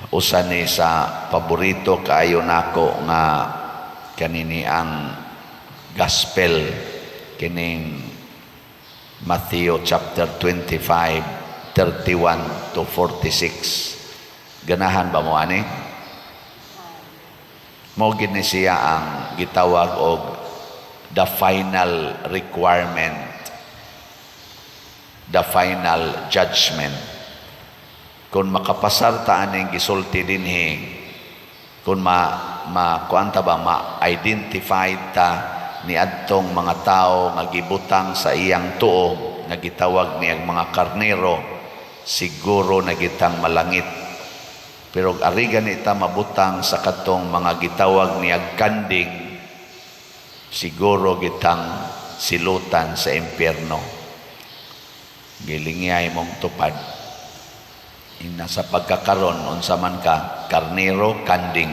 Usa ni sa paborito kaayo nako nga kanini ang gospel kining Matthew chapter 25 31 to 46. Ganahan ba mo ani? Mao gid ni siya ang gitawag og the final requirement, the final judgment. Kung makapasar ta aning gisulti dinhi, kung kuanta ba ma-identify ta ni adtong mga tao nga gibutang sa iyang tuo nga gitawag niyang mga karnero, siguro na gitang malangit. Pero arigan ita mabutang sa katong mga gitawag niyang kanding, siguro gitang silutan sa impyerno. Gilingay mong tupad. Nasa pagkakaron unsa man ka, karnero, kanding.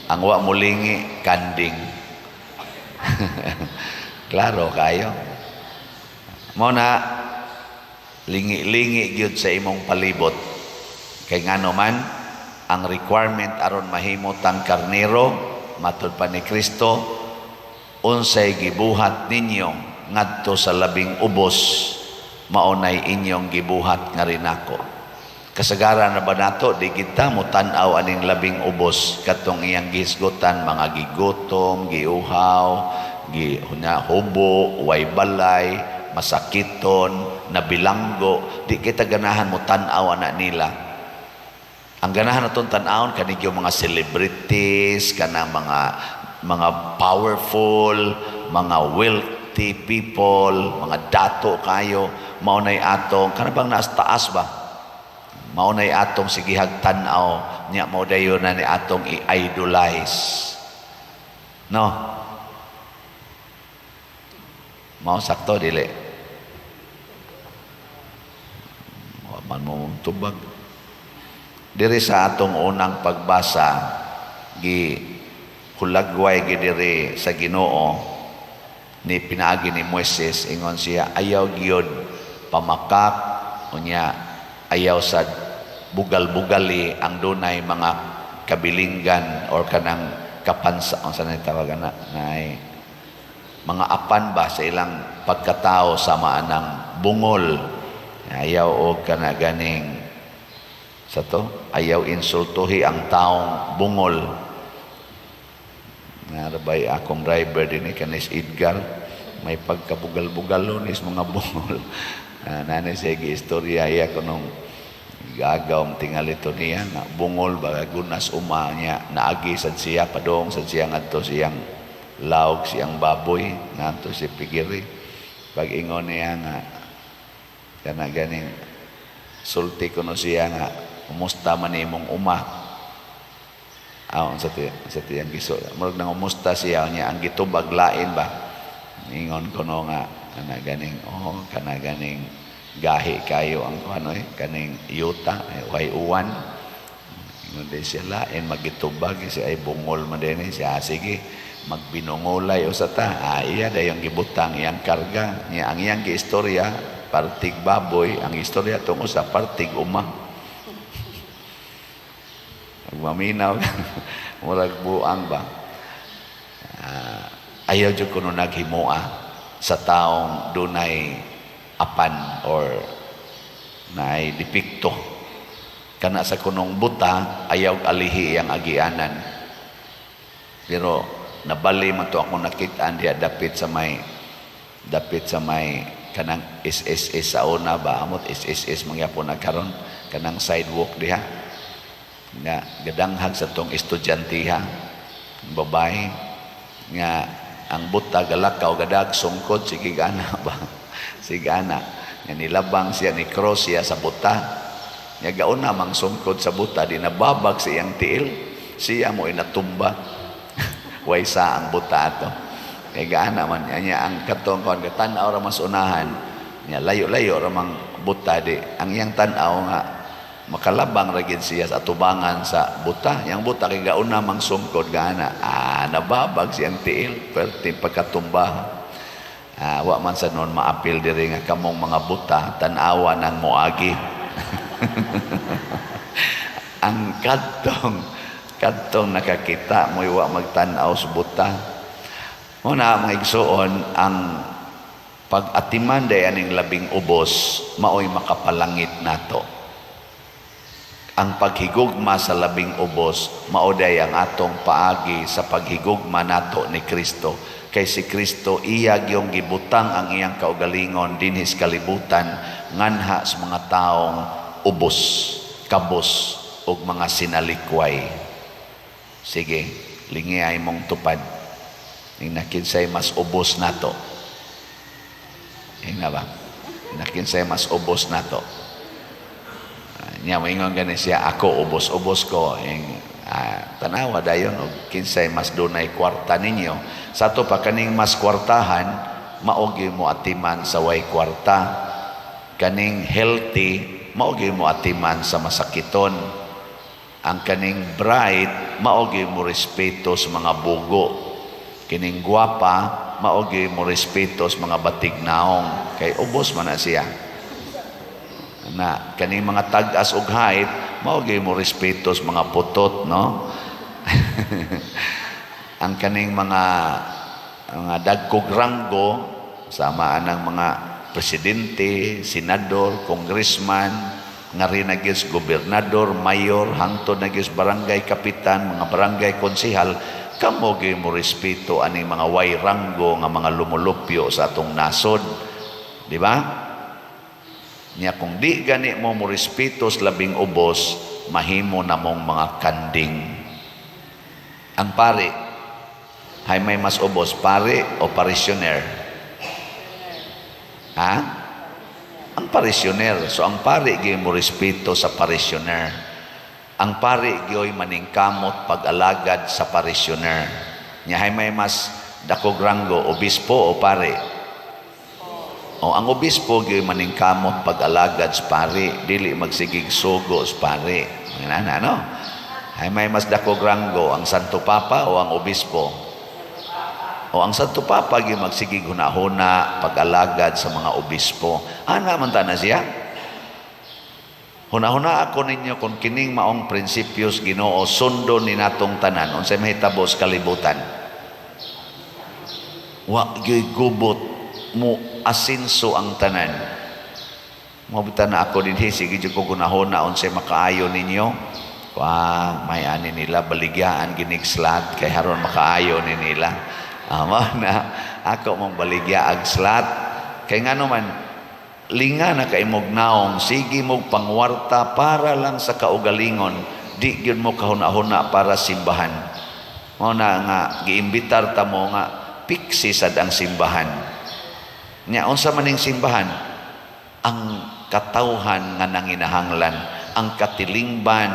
Ang wa mulingi, kanding. Klaro kayo. Mo na lingi-lingi gyud sa imong palibot. Kay ngano man ang requirement aron mahimo tang karnero matud pa ni Kristo, unsay gibuhat ninyo ngadto sa labing ubos, maunay inyong gibuhat nga rin ako. Kasagaran na ba nato, di kita mo tanaw aning labing ubos katong iyang gihisgutan, mga gigutom, giuhaw, hubo, way balay, masakiton, nabilanggo, di kita ganahan mo tanaw na nila. Ang ganahan natong tanawon kanig yung mga celebrities, kanang mga powerful, mga wealthy people, mga dato kayo, maunay atong kanabang naas taas ba, maunay atong sigihag tanaw niya, mao dayon na ni atong i-idolize, no? Mao sakto dili man mo tubag diri sa atong unang pagbasa, gi hulagway gi diri sa Ginoo ni pinaagi ni Moises, ingon siya ayaw gyud pamakak unya, ayaw sa bugal-bugali ang dunay mga kabilinggan or kanang kapansa, ang sanay tawagan na mga apan ba sa ilang pagkatao sama anang bungol. Ayaw o kana ganing sa to, ayaw insultuhi ang taong bungol. Narabay akong driver din kanis Edgar, may pagkabugal-bugal lunis mga bungol. Nanay siya gi-istorya iya ko nung gagaw tingalito niya na bungol ba gunas uma niya naagi sad siya padong sad siya ngadto siyang laog siyang baboy ngadto si pigiri. Pag ingon niya nga kana ganing sulti ko no siya nga umusta man imong uma. Sa tiyang giso murag nang umusta siya niya ang gitubag lain ba, ingon ko no nga kana ganing gahi kayo ang ano kaning yuta way uwan, ingon din siya lain magitubag siya ay bungol man din siya, sige magbinungolay usata iya dayong gibutang iyang karga niya, ang iyang giistorya partig baboy, ang istorya tungod sa partig uma. Magmaminaw murag buang ba, ayaw jud kuno naghimua sa taong dunay apan or naay dipikto kana sa kunong buta, ayaw alihi ang agianan. Pero nabali man to ako nakitaan diya dapit sa may kanang SSS sa una ba, amot SSS mangyapon nagkaron kanang sidewalk diha nga gadanghag sa tong estudyantiha babae nga ang buta galakaw gadag sungkod sige gana ba, sige ana nga nilabang siya ni cross siya sa buta nga gauna mang sungkod sa buta di nababag siyang tiil, siya mo inatumba way sa ang buta ato. Kaya gaana man niya ang katong kon tanaw ra mas unahan niya layo-layo ra mang buta di ang iyang tanaw nga makalabang ra gid siya sa atubangan sa buta, yang buta kay gauna mang sungkod gaana nababag siyang tiil perti pagkatumba. Wa man sa noon maapil diri nga kamong mga buta tan-awa nang moagi. Ang kadtong nakakita mo iwa magtanaw sa buta. Muna mga igsoon, ang pag-atiman day aning labing ubos maoy makapalangit nato. Ang paghigugma sa labing ubos mao day ang atong paagi sa paghigugma nato ni Kristo. Kay si Kristo iyag yung gibutang ang iyang kaugalingon dinhis kalibutan nganha sa mga taong ubos, kabos ug mga sinalikway. Sige, lingiay mong tupad. Ning nakinsay mas ubos nato. Ina ba? Nakinsay mas ubos nato. Nya moingon gani siya, ako ubos-ubos ko. Tanawa dayon og kinsay mas dunay kwarta ninyo. Sa to pa kaning mas kwartahan, maogi mo atiman sa way kwarta. Kaning healthy, maogi mo atiman sa masakiton. Ang kaning bright, maogi mo respeto sa mga bugo. Kining gwapa, maogi mo respeto sa mga batignaong. Kay ubos man na siya. Na kaning mga tag-as og height maogi mo respeto sa mga putot, no? Ang kaning mga dagkog ranggo samaan ng mga presidente, senador, congressman, nga rin nagis gobernador, mayor, hangtod nagis barangay kapitan, mga barangay konsehal, kamogi mo respeto aning mga way ranggo nga mga lumulupyo sa atong nasod, di ba? Nya kung di gani mo respeto sa labing ubos, mahimo na mong mga kanding. Ang pari, hay may mas ubos, pari o parisyoner? Ha? Ang parisyoner. So ang pari gyud mo respeto sa parisyoner. Ang pari gyud maningkamot pag-alagad sa parisyoner. Nya hay may mas dakog ranggo, obispo o pari? O ang obispo gyud maningkamot pag-alagad sa pari, dili magsigig sugo sa pari. Ano? Ay may mas dakog ranggo, ang Santo Papa o ang obispo? O ang Santo Papa gyud magsigig hunahuna pag-alagad sa mga obispo. Ana man ta na siya? Hunahuna ako ninyo kung kining maong prinsipyos Ginoo sundo ni natong tanan unsay mahitabo sa kalibutan. Wa gyud gubot mo asinso ang tanan. Mabutan na ako dinhi sige jud ko gunahon unsay makaayo ninyo. May ani nila baligyaan ginig-slat kay haron makaayo ni nila. Ama na ako mong baligya ag slat kay ngano man linga na kay mog naong sige mog pangwarta para lang sa kaugalingon, di gyud mo kahuna-huna para simbahan. Mao na nga giimbitar ta mo nga piksi sad ang simbahan. Nya unsa maning simbahan? Ang katawhan nga nanginahanglan, ang katilingban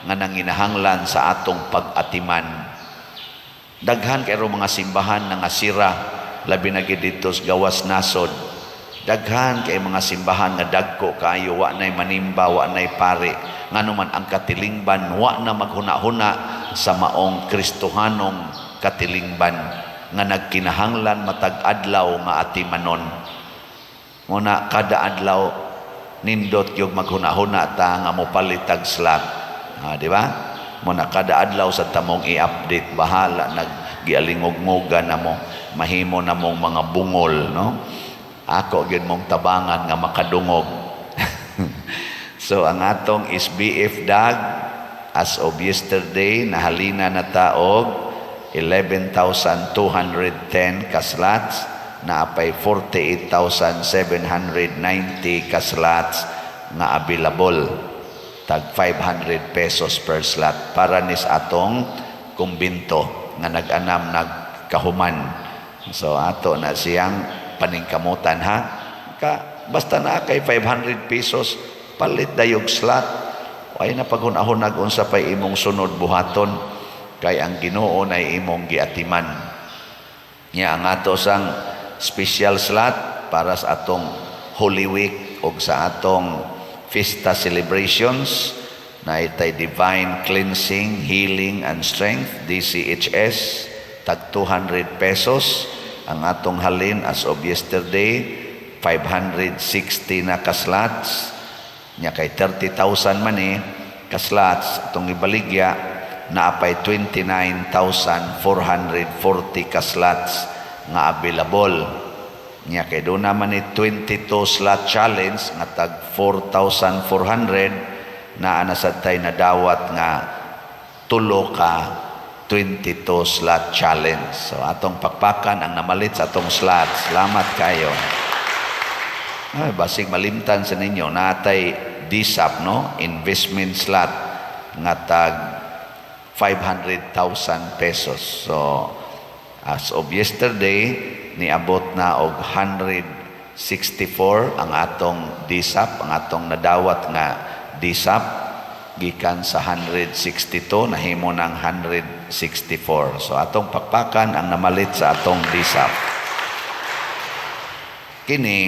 nga nanginahanglan sa atong pag-atiman. Daghan kay mga simbahan nga sira, labi na gid dito sa gawas nasod. Daghan kay mga simbahan nga dagko kaayo, wa nay manimba, wa nay pare. Nganuman ang katilingban wa na maghuna-huna sa maong Kristohanong katilingban nga nagkinahanglan matag adlaw nga atimanon. Muna kada adlaw nindot yung maghuna-huna ta nga mopalit tag slot. Di ba? Muna kada adlaw sa tamong i-update bahala naggialingog-ngogan na mo, mahimo na mong mga bungol, no? Ako gyud mong tabangan nga makadungog. So ang atong SBF dag as of yesterday nahalina na taog 11,210 kaslots, na apay 48,790 kaslots nga available, tag 500 pesos per slot para nis atong kumbinto nga nag-anam nagkahuman. So ato na siyang paningkamutan ha. Basta na kay 500 pesos palit dayog slot. Ay na paghunahunag unsa pay imong sunod buhaton. Kay ang Ginoo ay imong giatiman. Nya ang ato sang special slot para sa atong Holy Week o sa atong Fiesta celebrations na itay Divine Cleansing, Healing and Strength, DCHS, tag 200 pesos. Ang atong halin as of yesterday, 560 na kaslots. Nya kay 30,000 man ka slots atong ibaligya, naapay 29,440 ka slots nga available. Nya kay doon naman 22 slot challenge nga tag 4,400 na anasad tay na dawat nga tulo ka 22 slot challenge. So atong pakpakan ang namalit sa atong slots. Salamat kayo. Ay, basig malimtan sa ninyo natay DSAP, no, investment slot nga tag 500,000 pesos. So as of yesterday niabot na og 164 ang atong DSAP, ang atong nadawat nga DSAP, gikan sa 162 nahimo ng 164. So atong pakpakan ang namalit sa atong DSAP. Kini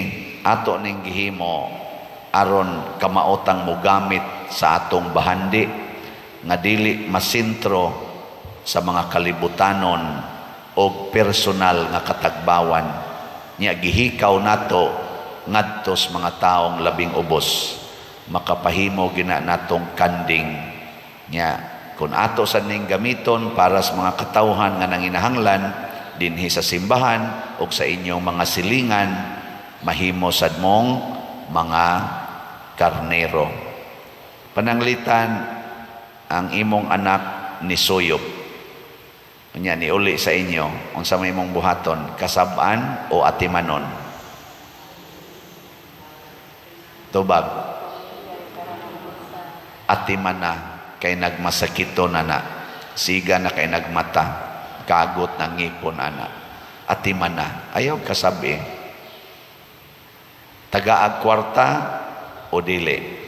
ato ning gihimo aron kamaotang mogamit sa atong bahandi nga dili masintro sa mga kalibutanon o personal nga katagbawan. Nya gihikaw nato ngadto sa mga taong labing ubos, makapahimo gina natong kanding. Nya kun ato sa ning gamiton para sa mga katawhan nga nanginahanglan dinhi sa simbahan o sa inyong mga silingan, mahimo sad mong mga karnero. Pananglitan ang imong anak ni suyop. Nya ni uli sa inyo, unsa may imong buhaton, kasab-an o atimanon? Tubag. Atimana kay nagmasakito na. Siga na kay nagmata. Kagot ng ngipon ana. Atimana, ayaw kasabi. Tagaag kwarta o dili?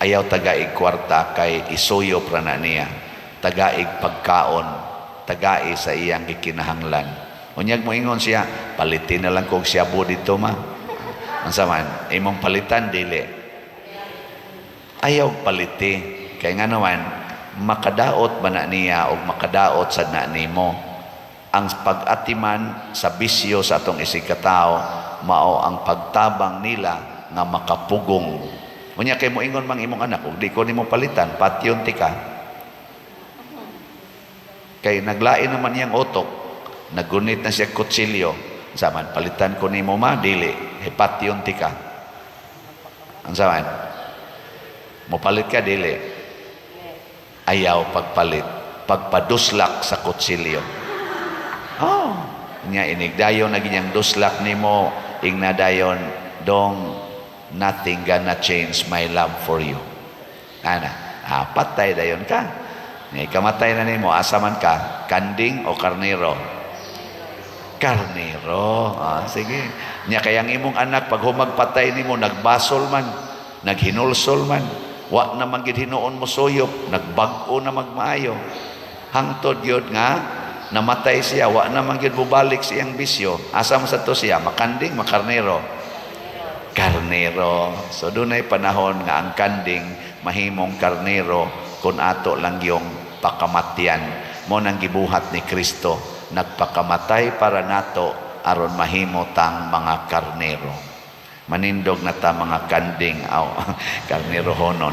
Ayaw tagaig kwarta kay isuyop ra na niya. Tagaig pagkaon, tagai sa iyang gikinahanglan. Unyag mo ingon siya, palitin na lang kog siya dito ma. Unsa man, imong palitan dili. Ayaw paliti kay nga naman makadaot ba na niya o makadaot sad na nimo. Ang pag-atiman sa bisyo sa atong isikatao mao ang pagtabang nila nga makapugong. Unya kay mo ingon mang imong anak, ug di ko nimo palitan, patyon ti ka. Kay naglain naman niyang utok, nagunit na siya kutsilyo. Saman, palitan ko nimo ma, dili, hepatyon ti ka. Ang saman, mopalit ka, dili. Ayaw pagpalit, pagpaduslak sa kutsilyo. Oh, niya inigdayon na ganyang duslak nimo, ignadayon, dong, nothing gonna change my love for you. Ana, patay dayon ka. Kamatay na nimo, asa man ka, kanding o karnero? Karnero. Sige. Nya kayang imong anak pag humagpatay nimo, nagbasol man, naghinulsol man, wa na magid hinuon mo suyop, nagbag-o na magmaayo. Hangtod yun nga, namatay siya, wa na magid bubalik siyang bisyo. Asa mo sa to siya, makanding, makarnero? Karnero. So doon ay panahon nga ang kanding mahimong karnero kung ato lang yung pakamatyan. Mo nang gibuhat ni Kristo, nagpakamatay para nato aron mahimo tang mga karnero. Manindog na ta mga kanding, karnero honon.